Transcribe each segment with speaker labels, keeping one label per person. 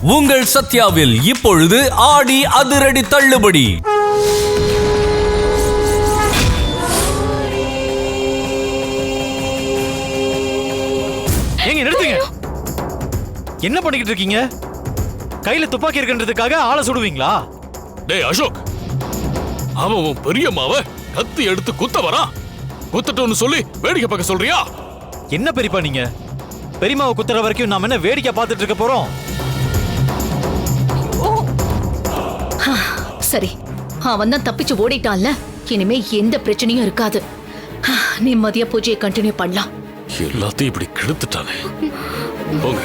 Speaker 1: உங்கள் சத்யாவில் இப்பொழுது ஆடி அதிரடி தள்ளுபடி.
Speaker 2: ஏங்க நிறுத்துங்க. என்ன பண்ணிக்கிட்டு இருக்கீங்க? கையில துப்பாக்கி இருக்குன்றதுக்காக ஆளை சுடுவீங்களா?
Speaker 3: டேய் அசோக், அவன் உன் பெரியம்மாவ கத்தி எடுத்து குத்த வரான். குத்தட்டோன்னு சொல்லி வேடிக்கை பார்க்க சொல்றியா?
Speaker 2: என்ன பெரியப்பா நீங்க? பெரியம்மாவை குத்துற வரைக்கும் நாம என்ன வேடிக்கை பார்த்துட்டு இருக்க போறோம்?
Speaker 4: சரி, அவன் தான் தப்பிச்சு ஓடிட்டான்ல, இனிமே எந்த பிரச்சனையும் இருக்காது. நிம்மதியா பூஜையை கண்டினியூ பண்ணலாம்.
Speaker 3: எல்லாத்தையும் இப்படி கெடுத்துட்டானே. போங்க.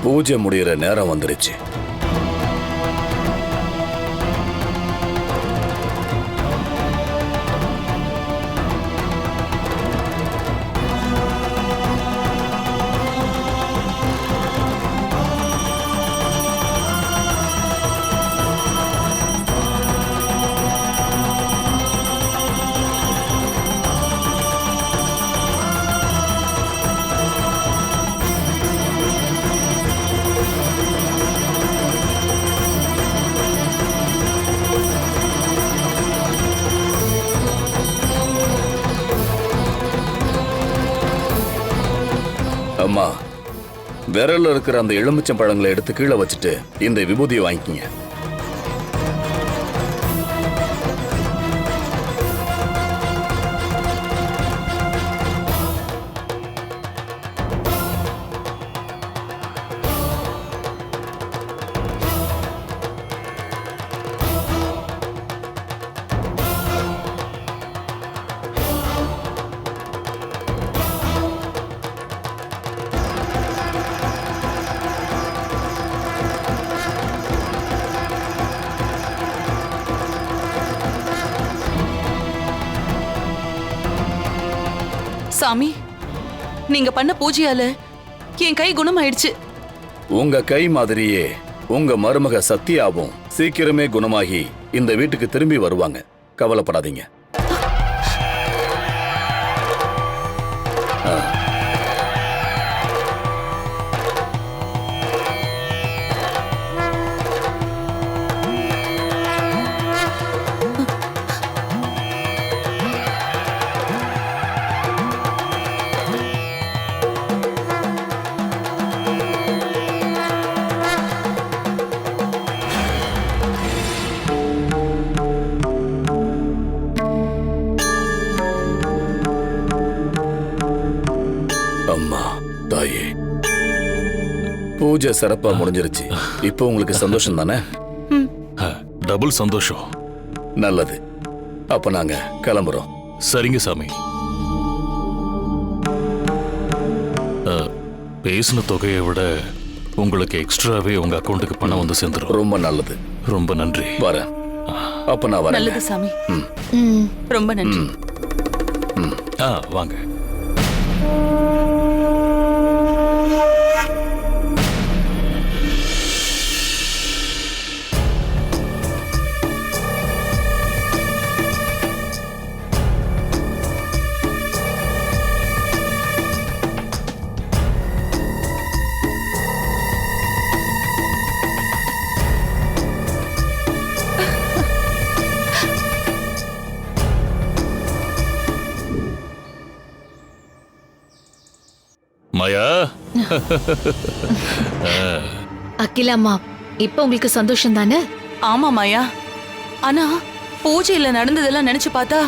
Speaker 5: பூஜை முடிகிற நேரம் வந்துருச்சு. அம்மா, விரல்ல இருக்கிற அந்த எலுமிச்சம் பழங்களை எடுத்து கீழே வச்சுட்டு இந்த விபூதியை வாங்கிக்கிங்க.
Speaker 6: சாமி, நீங்க பண்ண பூஜையால என் கை குணமாயிடுச்சு.
Speaker 5: உங்க கை மாதிரியே உங்க மருமக சத்யாவும் சீக்கிரமே குணமாகி இந்த வீட்டுக்கு திரும்பி வருவாங்க. கவலைப்படாதீங்க. அம்மா, தாயே, பூஜை சிறப்பா முடிஞ்சிருச்சு. இப்போ உங்களுக்கு சந்தோஷம் தானே?
Speaker 3: டபுள் சந்தோஷம்.
Speaker 5: நல்லது. அப்ப நாங்க கிளம்புறோம்.
Speaker 3: சரிங்க சாமி. பேசின தொகையை விட உங்களுக்கு எக்ஸ்ட்ராவே உங்க அக்கௌண்ட்டுக்கு பணம் வந்து சேர்ந்துரும்.
Speaker 5: ரொம்ப நல்லது.
Speaker 3: ரொம்ப நன்றி.
Speaker 5: வரேன். அப்ப நான் வரேன்.
Speaker 6: நல்லது சாமி.
Speaker 4: ம்.
Speaker 6: ரொம்ப நன்றி.
Speaker 3: வாங்க. மாயா.
Speaker 4: அகிலாம்மா, இப்ப உங்களுக்கு சந்தோஷம் தானே?
Speaker 6: ஆமா மாயா. ஆனா பூஜையில நடந்ததெல்லாம் நினைச்சு பார்த்தா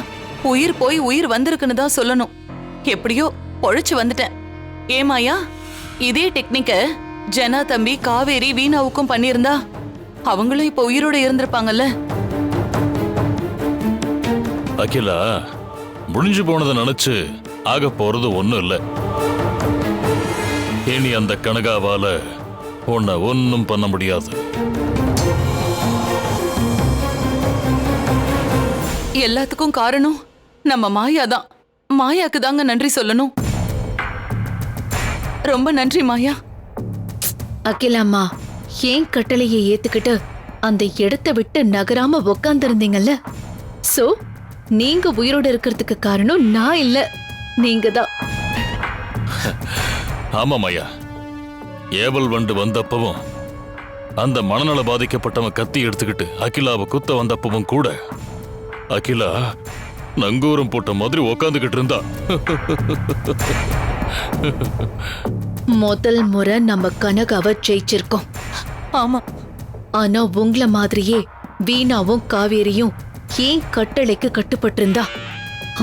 Speaker 6: உயிர் போய் உயிர் வந்திருக்குன்னு தான் சொல்லணும். எப்படியோ பொழைச்சு வந்துட்டேன். ஏமாயா, இதே டெக்னிக்க ஜனா தம்பி, காவேரி, வீணாவுக்கும் பண்ணியிருந்தா அவங்களும் இப்ப உயிரோட இருந்திருப்பாங்கல்ல.
Speaker 3: அகிலா, முடிஞ்சு போனதை நினைச்சு ஆக போறது ஒண்ணும் இல்ல. இனி அந்த கனகாவால உன்னை ஒன்னும் பண்ண முடியாது.
Speaker 6: எல்லாத்துக்கும் காரணம் நம்ம மாயா தான். மாயாக்கு தாங்க நன்றி சொல்லணும். ரொம்ப நன்றி மாயா.
Speaker 4: அகிலாம்மா, ஏன் கட்டளையை ஏத்துக்கிட்டு அந்த இடத்தை விட்டு நகராம உக்காந்துருந்தீங்கல்ல? சோ நீங்க உயிரோட இருக்கிறதுக்கு காரணம் நான் இல்ல, நீங்க தான்.
Speaker 3: ஆமா மாயா, ஏவல் வண்டு வந்தப்பவும் அந்த மனநல பாதிக்கப்பட்டவன் கத்தி எடுத்துக்கிட்டு அகிலாவை குத்த வந்தப்பவும் கூட அகிலா நங்கூரம் போட்ட மாதிரி உக்காந்துக்கிட்டு இருந்தா.
Speaker 4: முதல் முறை நம்ம கனகாவை ஜெயிச்சிருக்கோம்.
Speaker 6: ஆமா,
Speaker 4: ஆனா உங்கள மாதிரியே வீணாவும் காவேரியும் ஏன் கட்டளைக்கு கட்டுப்பட்டு இருந்தா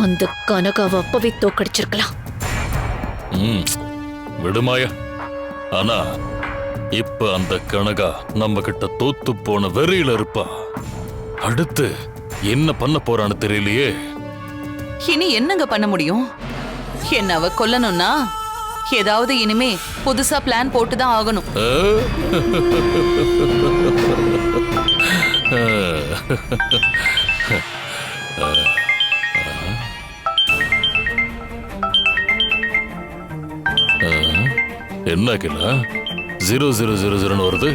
Speaker 4: அந்த கனகாவை அப்பவே தோக்கடிச்சிருக்கலாம்.
Speaker 3: விடுமாயா. ஆனா இப்ப அந்த கனகா நம்ம கிட்ட தோத்து போன வெறியில இருப்பா. அடுத்து என்ன பண்ண போறான்னு தெரியலையே.
Speaker 6: இனி என்னங்க பண்ண முடியும்? என்ன அவ கொல்லணும்னா ஏதாவது இனிமே புதுசா பிளான் போட்டுதான் ஆகணும்.
Speaker 3: என்ன அகிலா 0000 வருது?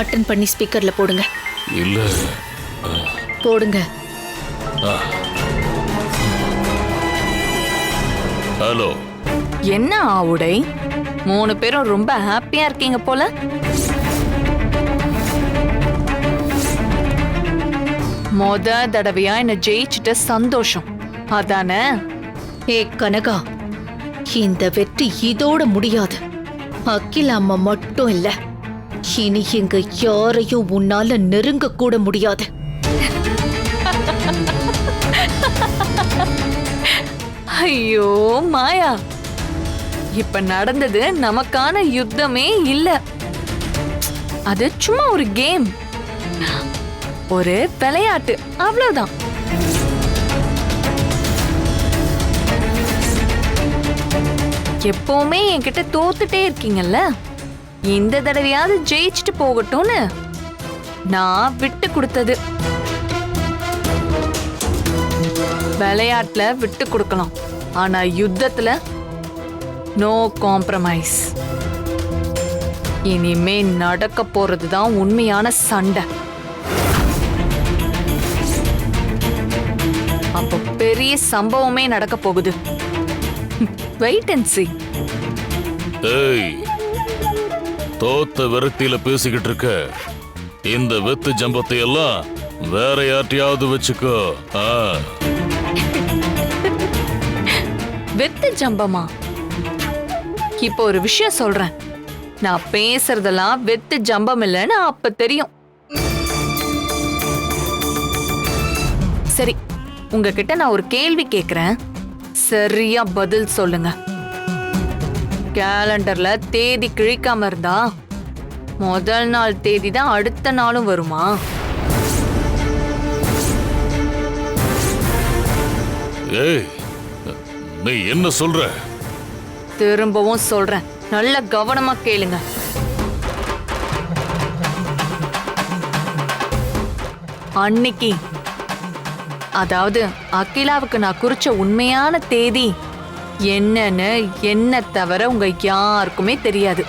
Speaker 4: அட்டன் பண்ணி ஸ்பீக்கர்ல போடுங்க.
Speaker 3: இல்ல
Speaker 4: போடுங்க.
Speaker 3: ஹலோ.
Speaker 7: என்ன ஆவுடை, 3 பேரும் ரொம்ப ஹாப்பியா இருக்கீங்க போல. மொத தடவையா என்ன ஜெயிச்சுட்ட சந்தோஷம் அதானே?
Speaker 4: ஏ கனகா, இந்த வெற்றி இதோட முடியாது. அகிலாம்மா மட்டும் இல்ல, இனி எங்க யாரையும் உன்னால நெருங்க கூட முடியாது.
Speaker 7: ஐயோ மாயா, இப்ப நடந்தது நமக்கான யுத்தமே இல்ல. அது சும்மா ஒரு கேம், ஒரு விளையாட்டு, அவ்வளவுதான். எப்பவுமே என்கிட்ட தோத்துட்டே இருக்கீங்கல்ல, இந்த தடவையாவது ஜெயிச்சுட்டு போகட்டும்னு நான் விட்டு கொடுத்தது. விளையாட்டுல விட்டு கொடுக்கலாம், ஆனா யுத்தத்துல நோ காம்ப்ரமைஸ். இனிமே நடக்க போறதுதான் உண்மையான சண்டை. அப்போ பெரிய சம்பவமே நடக்க போகுது. Wait and see.
Speaker 3: ஏய், தோத்த விரக்தியில பேசிக்கிட்டு இருக்க. இந்த வெத்து ஜம்பத்தை எல்லாம் வேற யார்ட்டையாவது வச்சுக்கோ.
Speaker 7: வெத்து ஜம்பமா? இப்போ ஒரு விஷயம் சொல்றேன், நான் பேசுறதெல்லாம் வெத்து ஜம்பம் இல்லைன்னு அப்ப தெரியும். சரி, உங்ககிட்ட நான் ஒரு கேள்வி கேக்குறேன், சரியா பதில் சொல்லுங்க. கேலண்டர்ல தேதி கிழிக்காம இருந்தா முதல் நாள் தேதி தான் அடுத்த நாளும் வருமா?
Speaker 3: ஏய், நீ என்ன சொல்ற?
Speaker 7: திரும்பவும் சொல்றேன், நல்ல கவனமா கேளுங்க. அன்னைக்கு, அதாவது அகிலாவுக்கு நான் குறிச்ச உண்மையான தேதி என்னன்னு என்ன தவிர உங்க யாருக்குமே தெரியாது.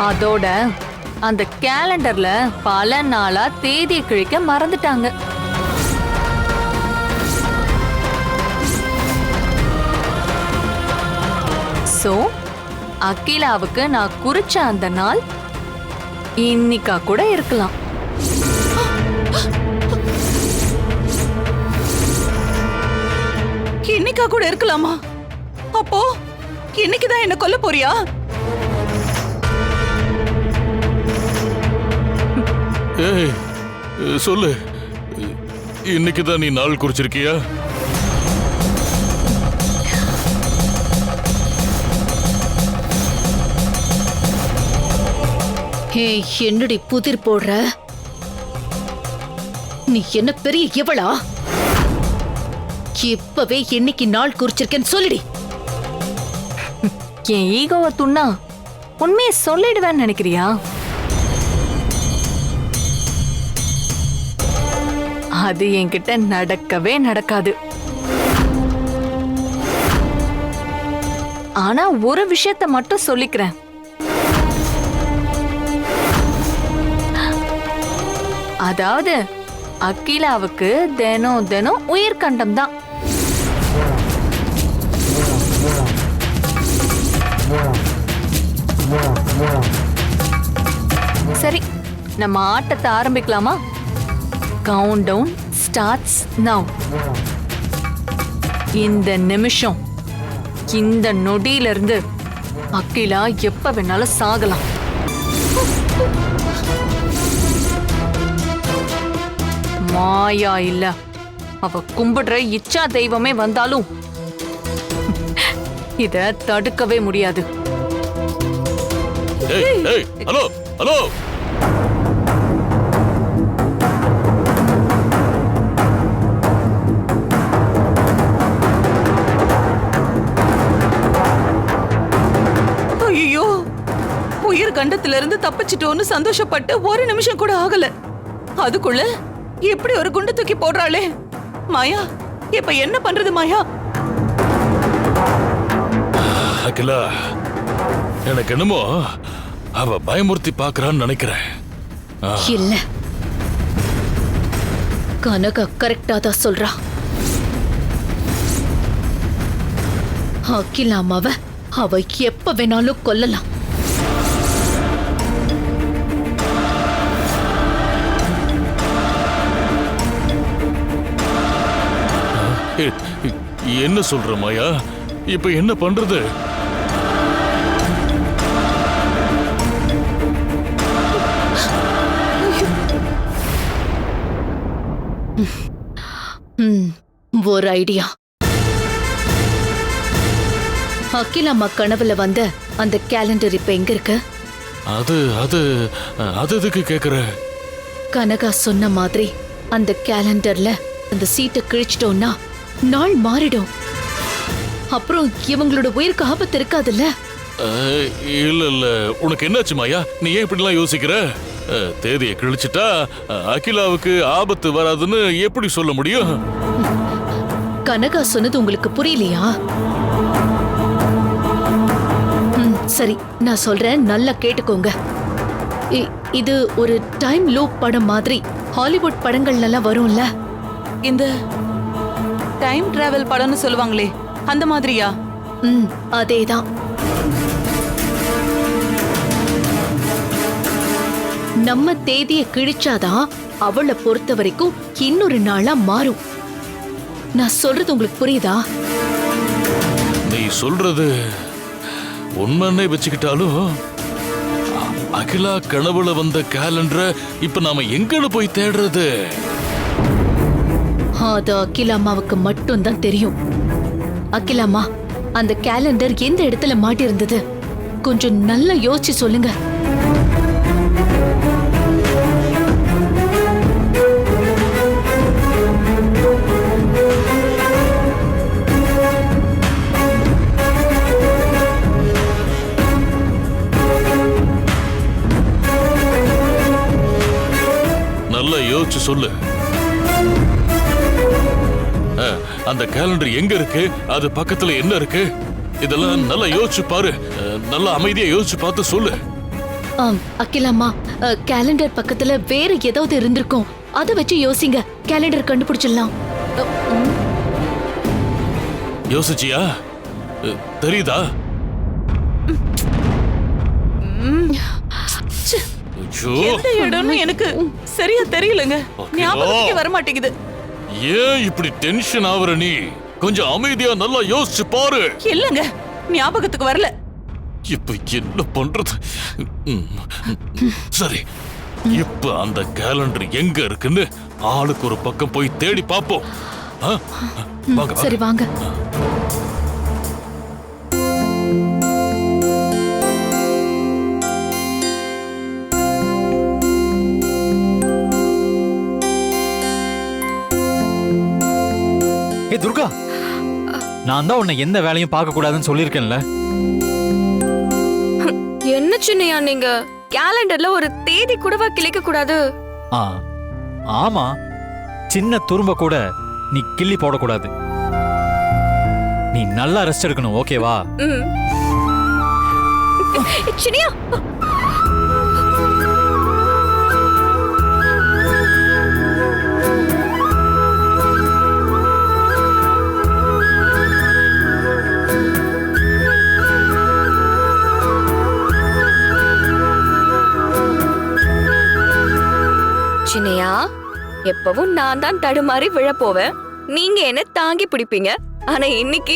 Speaker 7: அதோட அந்த கேலண்டர்ல பல நாளா தேதியை கிழிக்க மறந்துட்டாங்க. சோ அகிலாவுக்கு நான் குறிச்ச அந்த நாள் இன்னைக்கா கூட இருக்கலாம்.
Speaker 6: இன்னைக்கா கூட இருக்கலாமா? அப்போ இன்னைக்குதான் என்ன கொல்ல போறியா?
Speaker 3: ஏய், சொல்லு, இன்னைக்கு தான் நீ நாள் குறிச்சிருக்கியா?
Speaker 4: ஹே, என்னடி புதிர் போடுற? நீ என்ன பெரிய எவளா? இப்பவே என்னைக்கு நாள் குறிச்சிருக்கேன்னு சொல்லிடி.
Speaker 7: என் ஈகோவை துண்ணா உண்மையை சொல்லிடுவேன்னு நினைக்கிறியா? அது என்கிட்ட நடக்கவே நடக்காது. ஆனா ஒரு விஷயத்த மட்டும் சொல்லிக்கிறேன். அதாவது அகிலாவுக்கு தினம் தினம் உயிர்கண்டம் தான். சரி, நம்ம ஆட்டத்தை ஆரம்பிக்கலாமா? Countdown starts now. இந்த நிமிஷம், இந்த நொடியில இருந்து அகிலா எப்ப வேணாலும் சாகலாம். மாயா இல்ல, அவ கும்பிடுற இச்சா தெய்வமே வந்தாலும் இத தடுக்கவே முடியாது.
Speaker 3: ஏய், ஏய், ஹலோ, ஹலோ.
Speaker 6: ஐயோ, உயிர் கண்டத்திலிருந்து தப்பிச்சிட்டோன்னு சந்தோஷப்பட்டு ஒரு நிமிஷம் கூட ஆகல. அதுக்குள்ள எப்படி ஒரு குண்டு தூக்கி போடுறாளே மாயா. இப்ப என்ன பண்றது மாயா?
Speaker 3: அகிலா, எனக்கு என்னமோ அவ பயமுறுத்தி பாக்குறான்னு நினைக்கிறேன்.
Speaker 4: இல்ல, கனகா கரெக்டா தான் சொல்றா. அகிலாமாவ அவ எப்ப வேணாலும் கொல்லலாம்.
Speaker 3: என்ன சொல்ற மாயா? இப்ப என்ன பண்றது?
Speaker 4: ஒரு ஐடியா. அகிலாமா கனவுல வந்த அந்த கேலண்டர் இப்ப எங்க இருக்கு?
Speaker 3: அது அது அது எதுக்கு கேக்குற?
Speaker 4: கனகா சொன்ன மாதிரி அந்த கேலண்டர்ல அந்த சீட்டை கிழிச்சிட்டோம்னா நாள் மாறிடும். அப்புறம் இவங்களோட உயிருக்கு ஆபத்து இருக்காதுல்ல?
Speaker 3: இல்ல இல்ல, உனக்கு என்னாச்சு மாயா? நீ ஏன் இப்படிலாம் யோசிக்கிற? தேதியை கிழிச்சிட்டா அகிலாவுக்கு ஆபத்து வராதுன்னு எப்படி சொல்ல முடியும்?
Speaker 4: கனகா சொன்னது உங்களுக்கு புரியலையா? சரி, நான் சொல்றேன், நல்லா கேட்டுக்கோங்க. இது ஒரு டைம் லூப் படம் மாதிரி ஹாலிவுட் படங்கள்ல எல்லாம் வரும்ல.
Speaker 6: இந்த டைம் டிராவல் படம்னு சொல்லுவாங்களே, அந்த மாதிரியா?
Speaker 4: அதேதான். நம்ம தேதியை கிழிச்சாதான் அவளை பொறுத்த வரைக்கும் இன்னொரு நாளா மாறும். நான் சொல்றது உங்களுக்கு புரியுதா?
Speaker 3: நீ சொல்றது உண்மைன்னே வச்சுக்கிட்டாலும் அகிலா கனவுல வந்த கேலண்டரை இப்ப நாம எங்கன்னு போய் தேடுறது?
Speaker 4: அது அகிலா அம்மாவுக்கு மட்டும்தான் தெரியும். அகிலாமா, அந்த கேலண்டர் எந்த இடத்துல மாட்டி இருந்தது? கொஞ்சம் நல்லா யோசிச்சு சொல்லுங்க.
Speaker 3: நல்லா யோசிச்சு சொல்லு. அந்த கேலண்டர் எங்க இருக்கு? அது பக்கத்துல என்ன இருக்கு? இதெல்லாம் நல்லா யோசிச்சு பாரு. நல்லா அமைதியா யோசிச்சு பார்த்து சொல்லு.
Speaker 4: அகிலாமா, கேலண்டர் பக்கத்துல வேற ஏதாவது இருந்திருக்கும். அதை வச்சு யோசிங்க. கேலண்டர் கண்டுபிடிச்சிடலாம்.
Speaker 3: யோசிச்சியா? தெரியுதா?
Speaker 6: எந்த இடம்னு எனக்கு சரியா தெரியலங்க. ஞாபகத்துக்கே வர மாட்டேங்குது.
Speaker 3: ஏன் இப்படி டென்ஷன் ஆவற நீ? கொஞ்சம் அமைதியா நல்லா யோசிச்சு பாரு.
Speaker 6: இல்லங்க, ஞாபகத்துக்கு வரல.
Speaker 3: இப்ப என்ன பண்றது? சரி, இப்ப அந்த கேலண்டர் எங்க இருக்குன்னு ஆளுக்கு ஒரு பக்கம் போய் தேடி பாப்போம். வாங்க.
Speaker 4: சரி வாங்க.
Speaker 2: ஏ துர்கா, நான் தான் உன்னை எந்த வேலையும் பார்க்க கூடாதுன்னு சொல்லியிருக்கேன்ல.
Speaker 8: என்ன சின்னையா நீங்க? கேலண்டர்ல ஒரு தேதி கூடவா கிளிக்க கூடாது?
Speaker 2: ஆமா, சின்ன துரும்ப கூட நீ கிள்ளி போடக்கூடாது. நீ நல்லா ரெஸ்ட் எடுக்கணும், ஓகேவா?
Speaker 8: சின்னையா, சின்னையா, எப்பவும் நான் தான் தடுமாறி விழ போவேன். நீங்க என்ன தாங்கி பிடிப்பீங்க. ஆனா இன்னைக்கு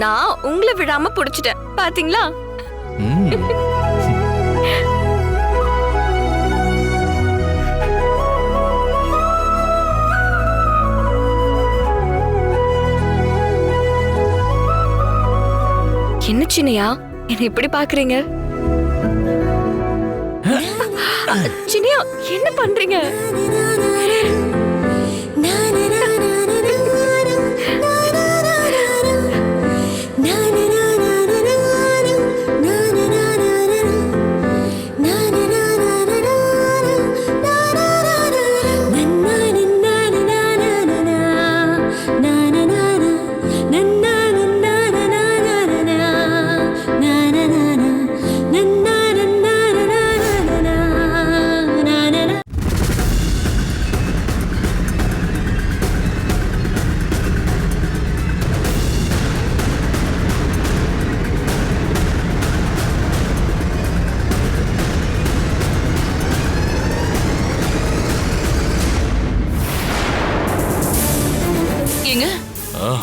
Speaker 8: நான் உங்களை விழாம பிடிச்சிட்டேன், பாத்தீங்களா? என்ன சின்னையா, என்ன இப்படி பாக்குறீங்க? சின்னையா, என்ன பண்றீங்க?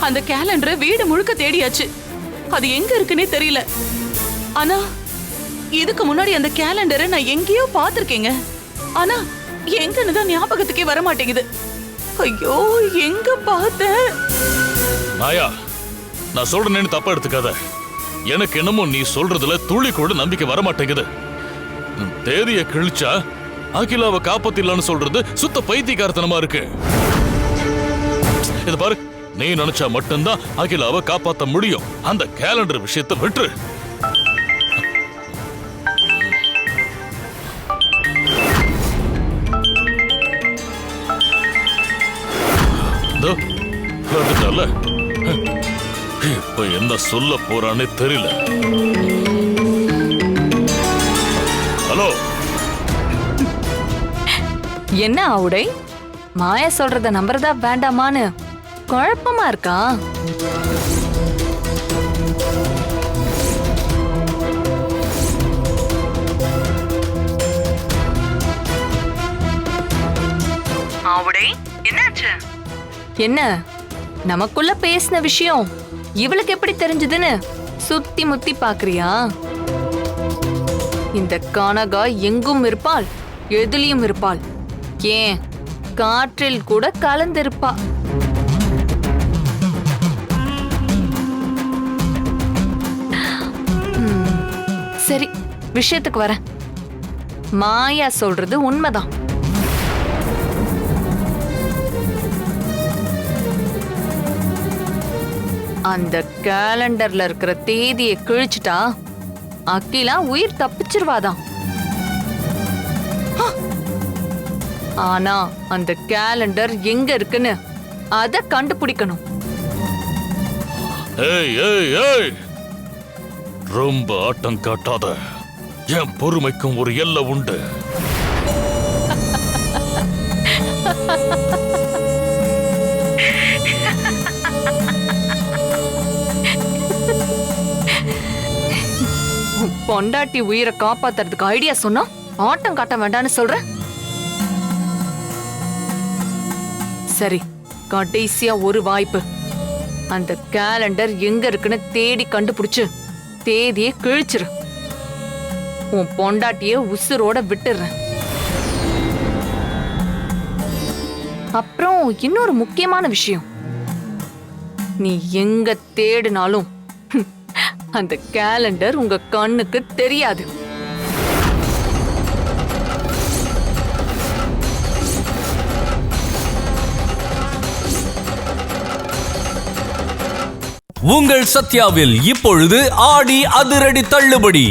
Speaker 6: அந்த கேலண்டரை வீடு முழுக்க தேடியாச்சு. அது எங்க இருக்குன்னே தெரியல. ஆனா இதுக்கு முன்னாடி அந்த கேலண்டரை நான் எங்கேயோ பார்த்திருக்கேங்க. ஆனா எங்கன்னு தான் ஞாபகத்துக்கே வர மாட்டேங்குது. ஐயோ, எங்க பார்த்தேன்?
Speaker 3: மாயா, நான் சொல்றேன்னு தப்பா எடுத்துக்காத. எனக்கு என்னமோ நீ சொல்றதுல துளி கூட நம்பிக்கை வர மாட்டேங்குது. தேதியை கிழிச்சா அகிலாவை காப்பாத்திடலான்னு சொல்றது சுத்த பைத்தியக்காரத்தனமா இருக்கு. இது பாரு, நீ நினைச்சா மட்டும்தான் அகிலாவை காப்பாத்த முடியும். அந்த கேலண்டர் விஷயத்தை விட்டு. இப்ப என்ன சொல்ல போறானே தெரியல. ஹலோ,
Speaker 7: என்ன ஆவுடை? மாயா சொல்றத நம்புறதா வேண்டாமான்னு குழப்பமா இருக்கா? ஆவுடை, என்னாச்சு? என்ன நமக்குள்ள பேசின விஷயம் இவளுக்கு எப்படி தெரிஞ்சதுன்னு சுத்தி முத்தி பாக்குறியா? இந்த கானகா எங்கும் இருப்பாள், எதிலையும் இருப்பாள். ஏன் காற்றில் கூட கலந்திருப்பா. சரி விஷயத்துக்கு வரேன். மாயா சொல்றது உண்மைதான். அந்த கேலண்டர்ல இருக்கிற தேதியை கிழிச்சிட்டா அகிலா உயிர் தப்பிச்சிருவாதான். ஆனா அந்த கேலண்டர் எங்க இருக்குன்னு அத கண்டுபிடிக்கணும்.
Speaker 3: ஏய் ஏய் ஏய், ரொம்ப ஆட்டம் காட்டாத. என் பொறுமைக்கும் ஒரு எல்லை உண்டு.
Speaker 7: பொண்டாட்டி உயிரை காப்பாத்துறதுக்கு ஐடியா சொன்னா ஆட்டம் காட்ட வேண்டாம்னு சொல்ற. சரி, கடைசியா ஒரு வாய்ப்பு. அந்த கேலண்டர் எங்க இருக்குன்னு தேடி கண்டுபிடிச்சு தேதியை கிழிச்சிரு. உன் பொண்டாட்டிய உசுரோட விட்டுடுறேன். அப்புறம் இன்னொரு முக்கியமான விஷயம், நீ எங்க தேடினாலும் அந்த கேலண்டர் உங்க கண்ணுக்கு தெரியாது.
Speaker 1: உங்கள் சத்யாவில் இப்பொழுது ஆடி அதிரடி தள்ளுபடி.